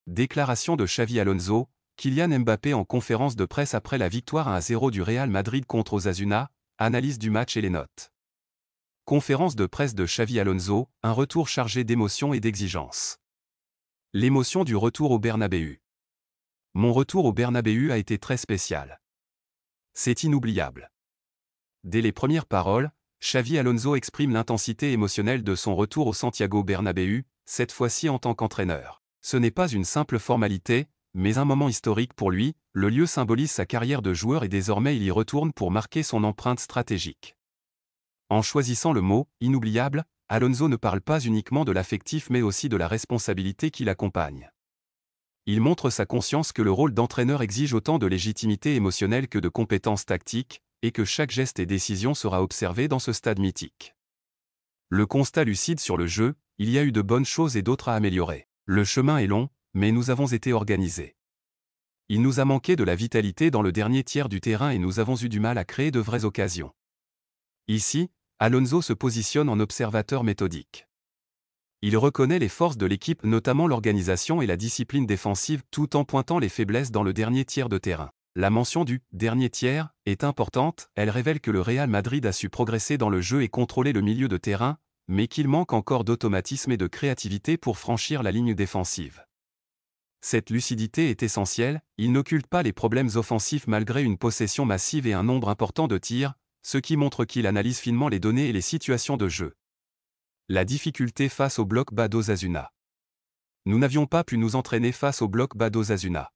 Déclaration de Xavi Alonso, Kylian Mbappé en conférence de presse après la victoire 1-0 du Real Madrid contre Osasuna, analyse du match et les notes. Conférence de presse de Xavi Alonso, un retour chargé d'émotion et d'exigence. L'émotion du retour au Bernabéu. Mon retour au Bernabéu a été très spécial. C'est inoubliable. Dès les premières paroles, Xavi Alonso exprime l'intensité émotionnelle de son retour au Santiago Bernabéu, cette fois-ci en tant qu'entraîneur. Ce n'est pas une simple formalité, mais un moment historique pour lui, le lieu symbolise sa carrière de joueur et désormais il y retourne pour marquer son empreinte stratégique. En choisissant le mot « inoubliable », Alonso ne parle pas uniquement de l'affectif mais aussi de la responsabilité qui l'accompagne. Il montre sa conscience que le rôle d'entraîneur exige autant de légitimité émotionnelle que de compétences tactiques, et que chaque geste et décision sera observé dans ce stade mythique. Le constat lucide sur le jeu, il y a eu de bonnes choses et d'autres à améliorer. Le chemin est long, mais nous avons été organisés. Il nous a manqué de la vitalité dans le dernier tiers du terrain et nous avons eu du mal à créer de vraies occasions. Ici, Alonso se positionne en observateur méthodique. Il reconnaît les forces de l'équipe, notamment l'organisation et la discipline défensive, tout en pointant les faiblesses dans le dernier tiers de terrain. La mention du « dernier tiers » est importante, elle révèle que le Real Madrid a su progresser dans le jeu et contrôler le milieu de terrain, mais qu'il manque encore d'automatisme et de créativité pour franchir la ligne défensive. Cette lucidité est essentielle, il n'occulte pas les problèmes offensifs malgré une possession massive et un nombre important de tirs, ce qui montre qu'il analyse finement les données et les situations de jeu. La difficulté face au bloc bas d'Osasuna. Nous n'avions pas pu nous entraîner face au bloc bas d'Osasuna.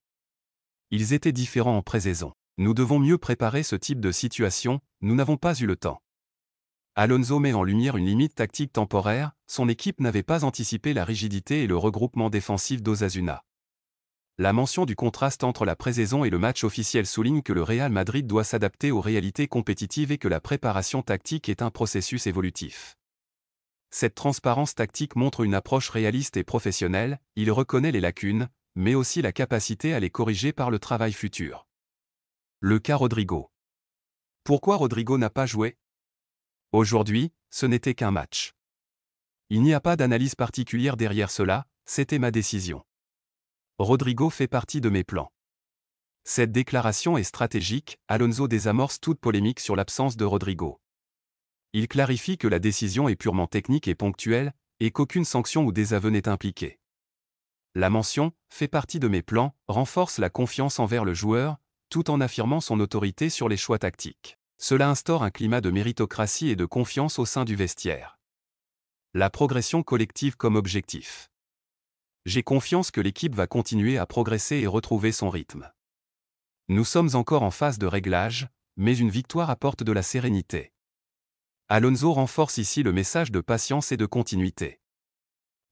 Ils étaient différents en pré-saison. Nous devons mieux préparer ce type de situation, nous n'avons pas eu le temps. Alonso met en lumière une limite tactique temporaire, son équipe n'avait pas anticipé la rigidité et le regroupement défensif d'Osasuna. La mention du contraste entre la pré-saison et le match officiel souligne que le Real Madrid doit s'adapter aux réalités compétitives et que la préparation tactique est un processus évolutif. Cette transparence tactique montre une approche réaliste et professionnelle, il reconnaît les lacunes, mais aussi la capacité à les corriger par le travail futur. Le cas Rodrigo. Pourquoi Rodrigo n'a pas joué? Aujourd'hui, ce n'était qu'un match. Il n'y a pas d'analyse particulière derrière cela, c'était ma décision. Rodrigo fait partie de mes plans. Cette déclaration est stratégique, Alonso désamorce toute polémique sur l'absence de Rodrigo. Il clarifie que la décision est purement technique et ponctuelle, et qu'aucune sanction ou désaveu n'est impliquée. La mention « fait partie de mes plans » renforce la confiance envers le joueur, tout en affirmant son autorité sur les choix tactiques. Cela instaure un climat de méritocratie et de confiance au sein du vestiaire. La progression collective comme objectif. J'ai confiance que l'équipe va continuer à progresser et retrouver son rythme. Nous sommes encore en phase de réglage, mais une victoire apporte de la sérénité. Alonso renforce ici le message de patience et de continuité.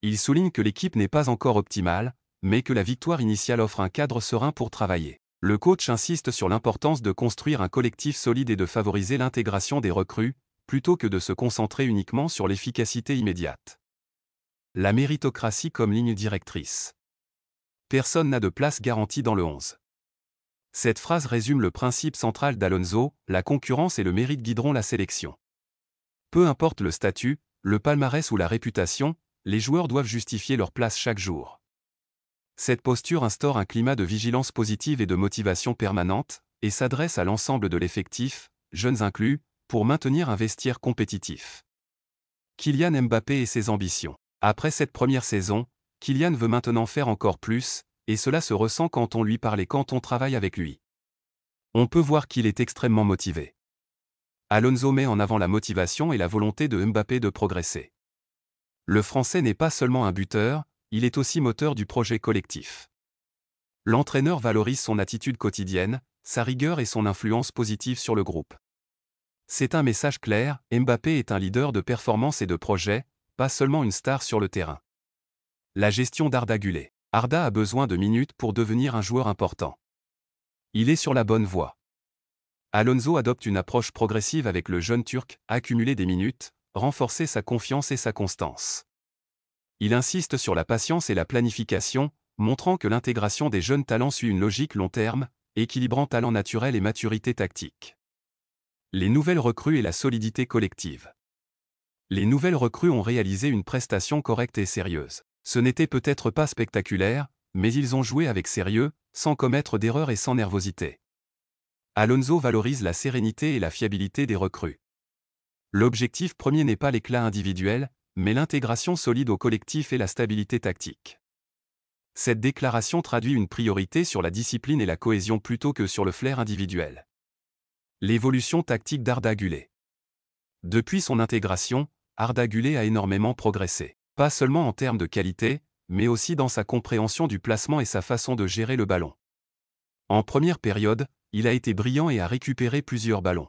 Il souligne que l'équipe n'est pas encore optimale, mais que la victoire initiale offre un cadre serein pour travailler. Le coach insiste sur l'importance de construire un collectif solide et de favoriser l'intégration des recrues, plutôt que de se concentrer uniquement sur l'efficacité immédiate. La méritocratie comme ligne directrice. Personne n'a de place garantie dans le 11. Cette phrase résume le principe central d'Alonso, la concurrence et le mérite guideront la sélection. Peu importe le statut, le palmarès ou la réputation, les joueurs doivent justifier leur place chaque jour. Cette posture instaure un climat de vigilance positive et de motivation permanente, et s'adresse à l'ensemble de l'effectif, jeunes inclus, pour maintenir un vestiaire compétitif. Kylian Mbappé et ses ambitions. Après cette première saison, Kylian veut maintenant faire encore plus, et cela se ressent quand on lui parle et quand on travaille avec lui. On peut voir qu'il est extrêmement motivé. Alonso met en avant la motivation et la volonté de Mbappé de progresser. Le Français n'est pas seulement un buteur, il est aussi moteur du projet collectif. L'entraîneur valorise son attitude quotidienne, sa rigueur et son influence positive sur le groupe. C'est un message clair, Mbappé est un leader de performance et de projet, pas seulement une star sur le terrain. La gestion d'Arda Güler. Arda a besoin de minutes pour devenir un joueur important. Il est sur la bonne voie. Alonso adopte une approche progressive avec le jeune Turc, accumuler des minutes, renforcer sa confiance et sa constance. Il insiste sur la patience et la planification, montrant que l'intégration des jeunes talents suit une logique long terme, équilibrant talent naturel et maturité tactique. Les nouvelles recrues et la solidité collective. Les nouvelles recrues ont réalisé une prestation correcte et sérieuse. Ce n'était peut-être pas spectaculaire, mais ils ont joué avec sérieux, sans commettre d'erreurs et sans nervosité. Alonso valorise la sérénité et la fiabilité des recrues. L'objectif premier n'est pas l'éclat individuel, mais l'intégration solide au collectif et la stabilité tactique. Cette déclaration traduit une priorité sur la discipline et la cohésion plutôt que sur le flair individuel. L'évolution tactique d'Arda Güler. Depuis son intégration, Arda Güler a énormément progressé, pas seulement en termes de qualité, mais aussi dans sa compréhension du placement et sa façon de gérer le ballon. En première période, il a été brillant et a récupéré plusieurs ballons.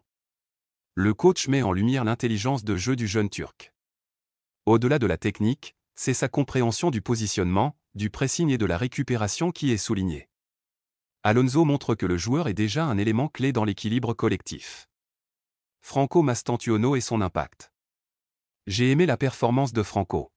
Le coach met en lumière l'intelligence de jeu du jeune Turc. Au-delà de la technique, c'est sa compréhension du positionnement, du pressing et de la récupération qui est soulignée. Alonso montre que le joueur est déjà un élément clé dans l'équilibre collectif. Franco Mastantuono et son impact. J'ai aimé la performance de Franco.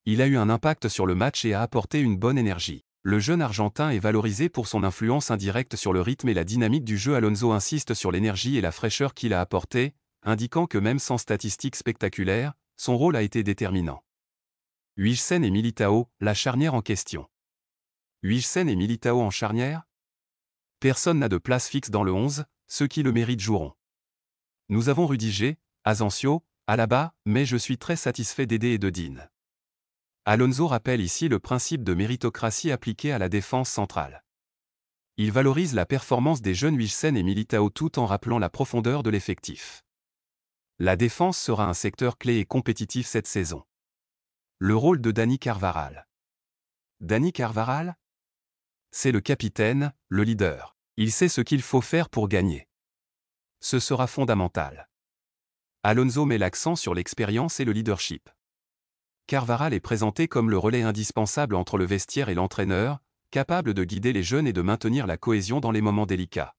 Il a eu un impact sur le match et a apporté une bonne énergie. Le jeune Argentin est valorisé pour son influence indirecte sur le rythme et la dynamique du jeu. Alonso insiste sur l'énergie et la fraîcheur qu'il a apporté, indiquant que même sans statistiques spectaculaires, son rôle a été déterminant. Huijsen et Militao, la charnière en question. Huijsen et Militao en charnière? Personne n'a de place fixe dans le 11, ceux qui le méritent joueront. Nous avons Rudiger, Asensio, Alaba, mais je suis très satisfait d'Ede et de Dean. Alonso rappelle ici le principe de méritocratie appliqué à la défense centrale. Il valorise la performance des jeunes Huijsen et Militao tout en rappelant la profondeur de l'effectif. La défense sera un secteur clé et compétitif cette saison. Le rôle de Dani Carvajal. Dani Carvajal? C'est le capitaine, le leader. Il sait ce qu'il faut faire pour gagner. Ce sera fondamental. Alonso met l'accent sur l'expérience et le leadership. Carvajal est présenté comme le relais indispensable entre le vestiaire et l'entraîneur, capable de guider les jeunes et de maintenir la cohésion dans les moments délicats.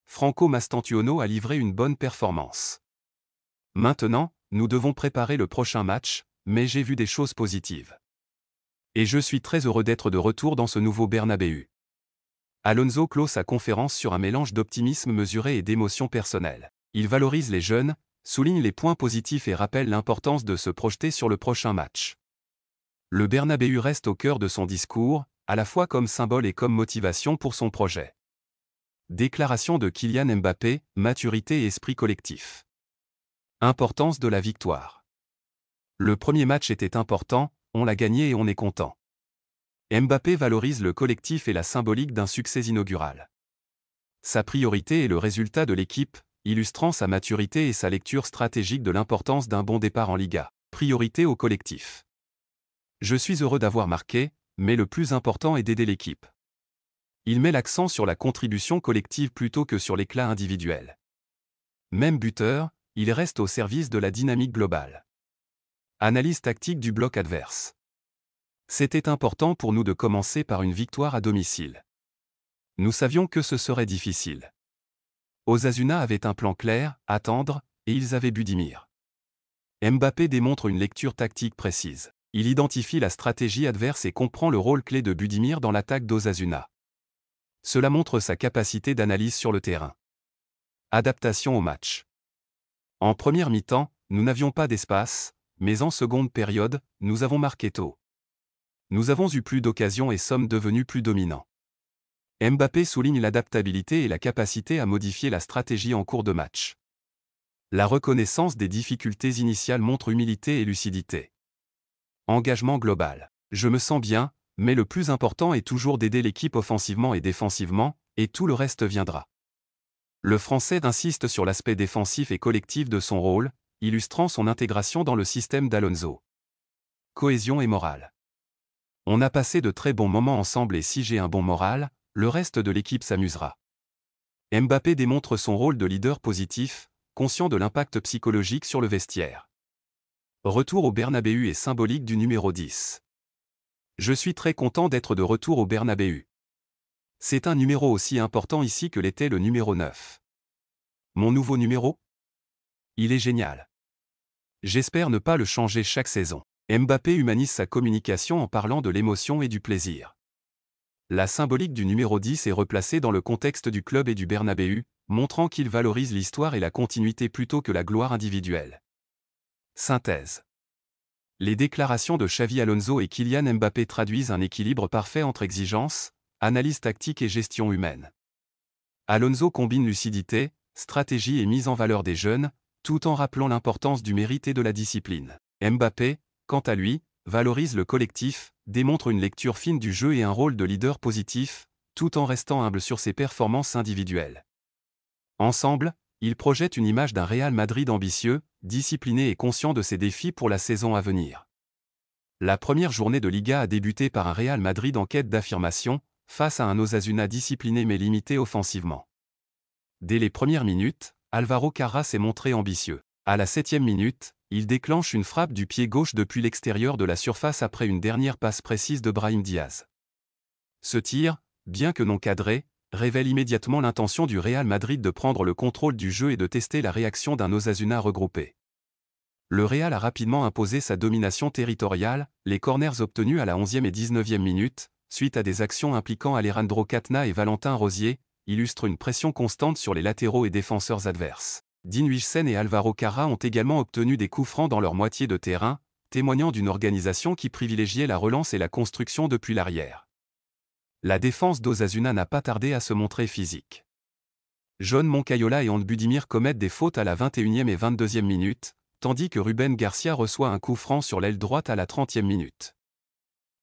Franco Mastantuono a livré une bonne performance. Maintenant, nous devons préparer le prochain match, mais j'ai vu des choses positives. Et je suis très heureux d'être de retour dans ce nouveau Bernabéu. Alonso clôt sa conférence sur un mélange d'optimisme mesuré et d'émotion personnelle. Il valorise les jeunes, souligne les points positifs et rappelle l'importance de se projeter sur le prochain match. Le Bernabéu reste au cœur de son discours, à la fois comme symbole et comme motivation pour son projet. Déclaration de Kylian Mbappé, maturité et esprit collectif. Importance de la victoire. Le premier match était important, on l'a gagné et on est content. Mbappé valorise le collectif et la symbolique d'un succès inaugural. Sa priorité est le résultat de l'équipe, illustrant sa maturité et sa lecture stratégique de l'importance d'un bon départ en Liga. Priorité au collectif. Je suis heureux d'avoir marqué, mais le plus important est d'aider l'équipe. Il met l'accent sur la contribution collective plutôt que sur l'éclat individuel. Même buteur, il reste au service de la dynamique globale. Analyse tactique du bloc adverse. C'était important pour nous de commencer par une victoire à domicile. Nous savions que ce serait difficile. Osasuna avait un plan clair, attendre, et ils avaient Budimir. Mbappé démontre une lecture tactique précise. Il identifie la stratégie adverse et comprend le rôle clé de Budimir dans l'attaque d'Osasuna. Cela montre sa capacité d'analyse sur le terrain. Adaptation au match. En première mi-temps, nous n'avions pas d'espace, mais en seconde période, nous avons marqué tôt. Nous avons eu plus d'occasions et sommes devenus plus dominants. Mbappé souligne l'adaptabilité et la capacité à modifier la stratégie en cours de match. La reconnaissance des difficultés initiales montre humilité et lucidité. Engagement global. Je me sens bien, mais le plus important est toujours d'aider l'équipe offensivement et défensivement, et tout le reste viendra. Le Français insiste sur l'aspect défensif et collectif de son rôle, illustrant son intégration dans le système d'Alonso. Cohésion et morale. On a passé de très bons moments ensemble et si j'ai un bon moral, le reste de l'équipe s'amusera. Mbappé démontre son rôle de leader positif, conscient de l'impact psychologique sur le vestiaire. Retour au Bernabéu est symbolique du numéro 10. Je suis très content d'être de retour au Bernabéu. C'est un numéro aussi important ici que l'était le numéro 9. Mon nouveau numéro? Il est génial. J'espère ne pas le changer chaque saison. Mbappé humanise sa communication en parlant de l'émotion et du plaisir. La symbolique du numéro 10 est replacée dans le contexte du club et du Bernabéu, montrant qu'il valorise l'histoire et la continuité plutôt que la gloire individuelle. Synthèse. Les déclarations de Xavi Alonso et Kylian Mbappé traduisent un équilibre parfait entre exigence, analyse tactique et gestion humaine. Alonso combine lucidité, stratégie et mise en valeur des jeunes, tout en rappelant l'importance du mérite et de la discipline. Mbappé, quant à lui, valorise le collectif, démontre une lecture fine du jeu et un rôle de leader positif, tout en restant humble sur ses performances individuelles. Ensemble, ils projettent une image d'un Real Madrid ambitieux, discipliné et conscient de ses défis pour la saison à venir. La première journée de Liga a débuté par un Real Madrid en quête d'affirmation, face à un Osasuna discipliné mais limité offensivement. Dès les premières minutes, Álvaro Carrá s'est montré ambitieux. À la 7e minute, il déclenche une frappe du pied gauche depuis l'extérieur de la surface après une dernière passe précise de Brahim Diaz. Ce tir, bien que non cadré, révèle immédiatement l'intention du Real Madrid de prendre le contrôle du jeu et de tester la réaction d'un Osasuna regroupé. Le Real a rapidement imposé sa domination territoriale, les corners obtenus à la 11e et 19e minute, suite à des actions impliquant Alejandro Catena et Valentin Rosier, illustrent une pression constante sur les latéraux et défenseurs adverses. Dean Huijsen et Álvaro Carrá ont également obtenu des coups francs dans leur moitié de terrain, témoignant d'une organisation qui privilégiait la relance et la construction depuis l'arrière. La défense d'Osasuna n'a pas tardé à se montrer physique. John Moncayola et Ant Budimir commettent des fautes à la 21e et 22e minute, tandis que Ruben Garcia reçoit un coup franc sur l'aile droite à la 30e minute.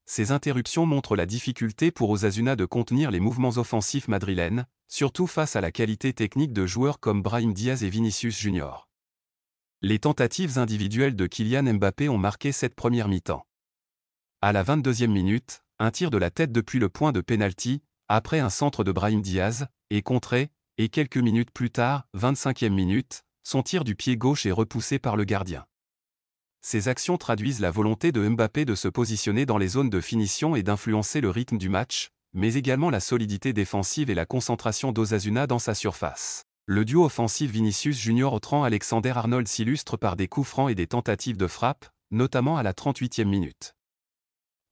Ces interruptions montrent la difficulté pour Osasuna de contenir les mouvements offensifs madrilènes, surtout face à la qualité technique de joueurs comme Brahim Diaz et Vinicius Junior. Les tentatives individuelles de Kylian Mbappé ont marqué cette première mi-temps. À la 22e minute, un tir de la tête depuis le point de pénalty, après un centre de Brahim Diaz, est contré, et quelques minutes plus tard, 25e minute, son tir du pied gauche est repoussé par le gardien. Ces actions traduisent la volonté de Mbappé de se positionner dans les zones de finition et d'influencer le rythme du match, mais également la solidité défensive et la concentration d'Osasuna dans sa surface. Le duo offensif Vinicius Junior Autran Alexander-Arnold s'illustre par des coups francs et des tentatives de frappe, notamment à la 38e minute.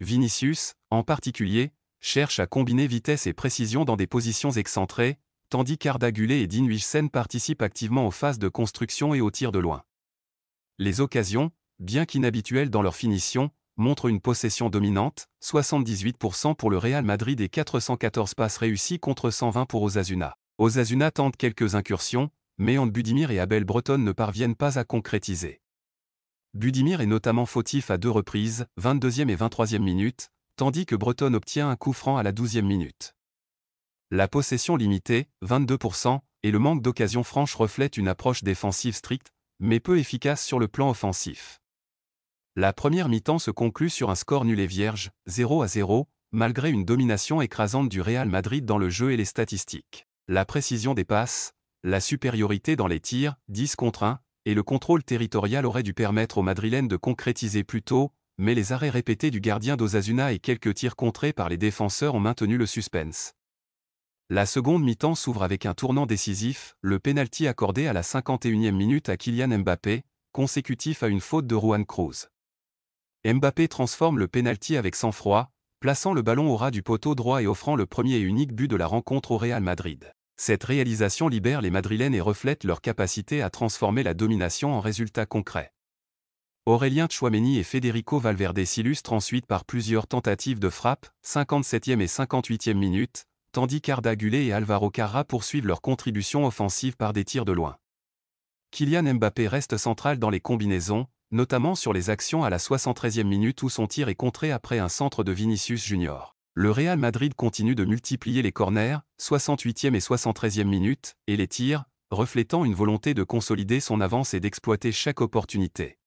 Vinicius, en particulier, cherche à combiner vitesse et précision dans des positions excentrées, tandis qu'Arda Güler et Dean Huijsen participent activement aux phases de construction et aux tirs de loin. Les occasions, bien qu'inhabituelles dans leur finition, montrent une possession dominante, 78% pour le Real Madrid et 414 passes réussies contre 120 pour Osasuna. Osasuna tente quelques incursions, mais Ant Budimir et Abel Breton ne parviennent pas à concrétiser. Budimir est notamment fautif à 2 reprises, 22e et 23e minute, tandis que Breton obtient un coup franc à la 12e minute. La possession limitée, 22%, et le manque d'occasions franches reflètent une approche défensive stricte, mais peu efficace sur le plan offensif. La première mi-temps se conclut sur un score nul et vierge, 0-0, malgré une domination écrasante du Real Madrid dans le jeu et les statistiques. La précision des passes, la supériorité dans les tirs, 10 contre 1, et le contrôle territorial auraient dû permettre aux Madrilènes de concrétiser plus tôt, mais les arrêts répétés du gardien d'Osasuna et quelques tirs contrés par les défenseurs ont maintenu le suspense. La seconde mi-temps s'ouvre avec un tournant décisif, le pénalty accordé à la 51e minute à Kylian Mbappé, consécutif à une faute de Juan Cruz. Mbappé transforme le pénalty avec sang-froid, plaçant le ballon au ras du poteau droit et offrant le premier et unique but de la rencontre au Real Madrid. Cette réalisation libère les Madrilènes et reflète leur capacité à transformer la domination en résultat concret. Aurélien Tchouaméni et Federico Valverde s'illustrent ensuite par plusieurs tentatives de frappe, 57e et 58e minute, tandis qu'Arda Güler et Álvaro Carrá poursuivent leur contribution offensive par des tirs de loin. Kylian Mbappé reste central dans les combinaisons, notamment sur les actions à la 73e minute où son tir est contré après un centre de Vinicius Junior. Le Real Madrid continue de multiplier les corners, 68e et 73e minute, et les tirs, reflétant une volonté de consolider son avance et d'exploiter chaque opportunité.